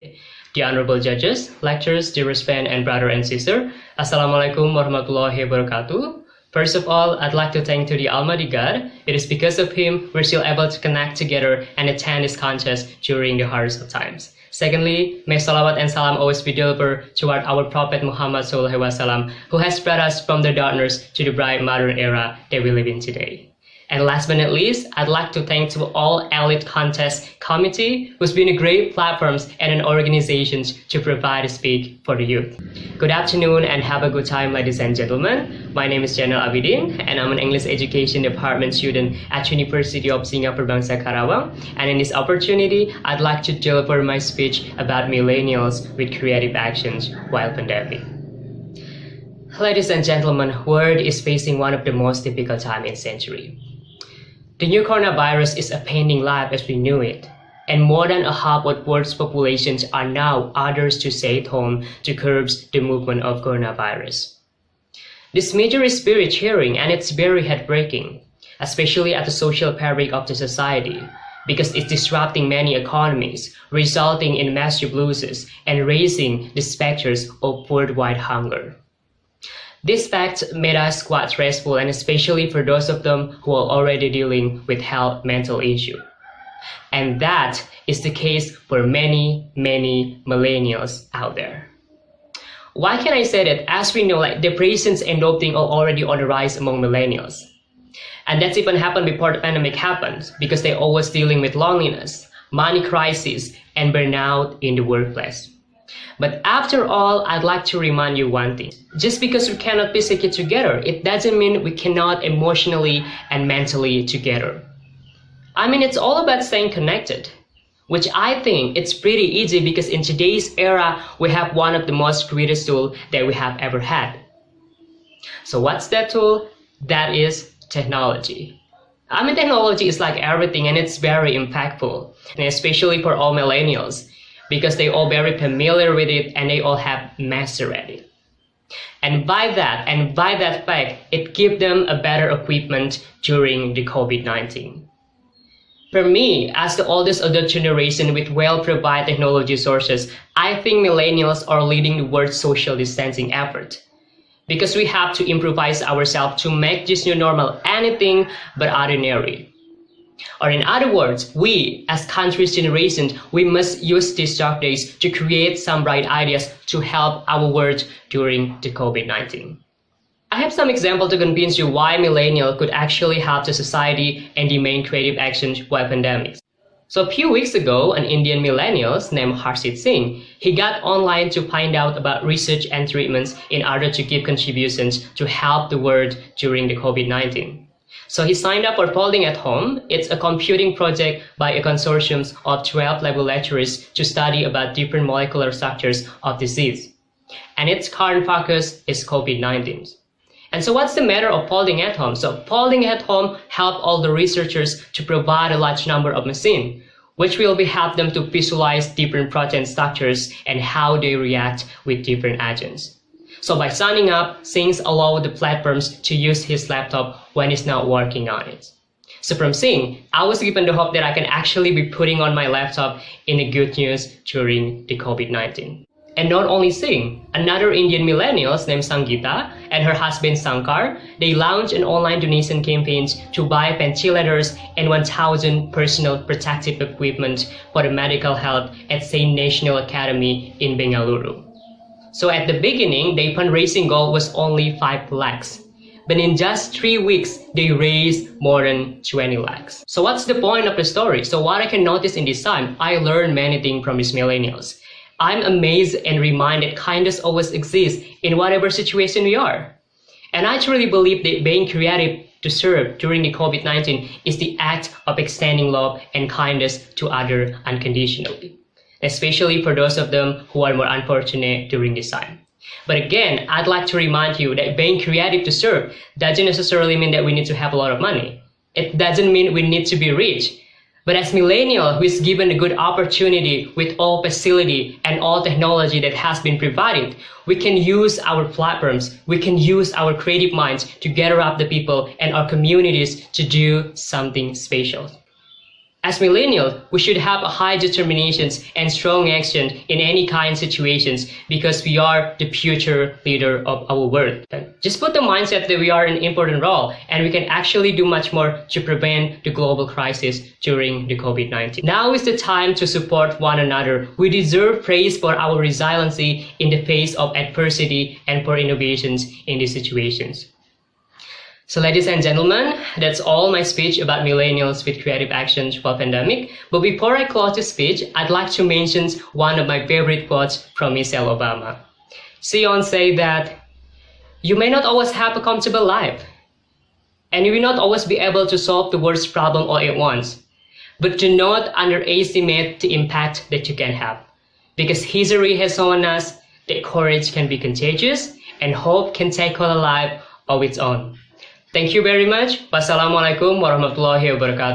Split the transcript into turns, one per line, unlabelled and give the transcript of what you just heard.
The honorable judges, lecturers, dear friend and brother and sister, Assalamualaikum warahmatullahi wabarakatuh. First of all, I'd like to thank to the Almighty God. It is because of Him we're still able to connect together and attend this contest during the hardest of times. Secondly, may salawat and salam always be delivered toward our Prophet Muhammad SAW, who has brought us from the darkness to the bright modern era that we live in today. And last but not least, I'd like to thank to all Ellite Contest Committee, who's been a great platforms and an organizations to provide a speak for the youth. Good afternoon and have a good time, ladies and gentlemen. My name is Jaenal Abidin, and I'm an English Education Department student at University of Singapore Bangsa Karawang. And in this opportunity, I'd like to deliver my speech about millennials with creative actions while pandemic. Ladies and gentlemen, world is facing one of the most difficult times in century. The new coronavirus is upending life as we knew it, and more than a half of world's populations are now orders to stay at home to curb the movement of coronavirus. This measure is very cheering and it's very heartbreaking, especially at the social fabric of the society, because it's disrupting many economies, resulting in massive losses and raising the specters of worldwide hunger. This fact made us quite stressful, and especially for those of them who are already dealing with health mental issue. And that is the case for many millennials out there. Why can I say that? As we know, depressions and doping are already on the rise among millennials. And that's even happened before the pandemic happened, because they're always dealing with loneliness, money crisis, and burnout in the workplace. But after all, I'd like to remind you one thing. Just because we cannot physically together, it doesn't mean we cannot emotionally and mentally together. I mean, it's all about staying connected, which I think it's pretty easy because in today's era, we have one of the most greatest tools that we have ever had. So what's that tool? That is technology. I mean, technology is like everything and it's very impactful, and especially for all millennials, because they all very familiar with it and they all have mastered it. And by that fact, it gives them a better equipment during the COVID-19. For me, as the oldest of the generation with well-provided technology sources, I think millennials are leading the world's social distancing effort, because we have to improvise ourselves to make this new normal anything but ordinary. Or in other words, we, as country's generation, we must use these dark days to create some bright ideas to help our world during the COVID-19. I have some examples to convince you why millennials could actually help the society and demand creative actions while pandemics. So a few weeks ago, an Indian millennial named Harshit Singh, he got online to find out about research and treatments in order to give contributions to help the world during the COVID-19. So he signed up for Folding at Home. It's a computing project by a consortium of 12 laboratories to study about different molecular structures of disease. And its current focus is COVID-19. And so what's the matter of Folding at Home? So Folding at Home helped all the researchers to provide a large number of machines, which will help them to visualize different protein structures and how they react with different agents. So by signing up, Singh allowed the platforms to use his laptop when he's not working on it. So from Singh, I was given the hope that I can actually be putting on my laptop in the good news during the COVID-19. And not only Singh, another Indian millennial named Sangeeta and her husband Sankar, they launched an online donation campaign to buy ventilators and 1,000 personal protective equipment for the medical health at St. National Academy in Bengaluru. So at the beginning, their fundraising goal was only 5 lakhs. But in just 3 weeks, they raised more than 20 lakhs. So what's the point of the story? So what I can notice in this time, I learned many things from these millennials. I'm amazed and reminded kindness always exists in whatever situation we are. And I truly believe that being creative to serve during the COVID-19 is the act of extending love and kindness to others unconditionally, especially for those of them who are more unfortunate during this time. But again, I'd like to remind you that being creative to serve doesn't necessarily mean that we need to have a lot of money. It doesn't mean we need to be rich. But as millennial who is given a good opportunity with all facility and all technology that has been provided, we can use our platforms, we can use our creative minds to gather up the people and our communities to do something special. As millennials, we should have a high determinations and strong action in any kind of situations because we are the future leader of our world. Just put the mindset that we are an important role and we can actually do much more to prevent the global crisis during the COVID-19. Now is the time to support one another. We deserve praise for our resiliency in the face of adversity and for innovations in these situations. So ladies and gentlemen, that's all my speech about millennials with creative actions for pandemic. But before I close this speech, I'd like to mention one of my favorite quotes from Michelle Obama. She once said that, "You may not always have a comfortable life, and you will not always be able to solve the world's problem all at once. But do not underestimate the impact that you can have. Because history has shown us that courage can be contagious and hope can take on a life of its own." Thank you very much. Wassalamualaikum warahmatullahi wabarakatuh.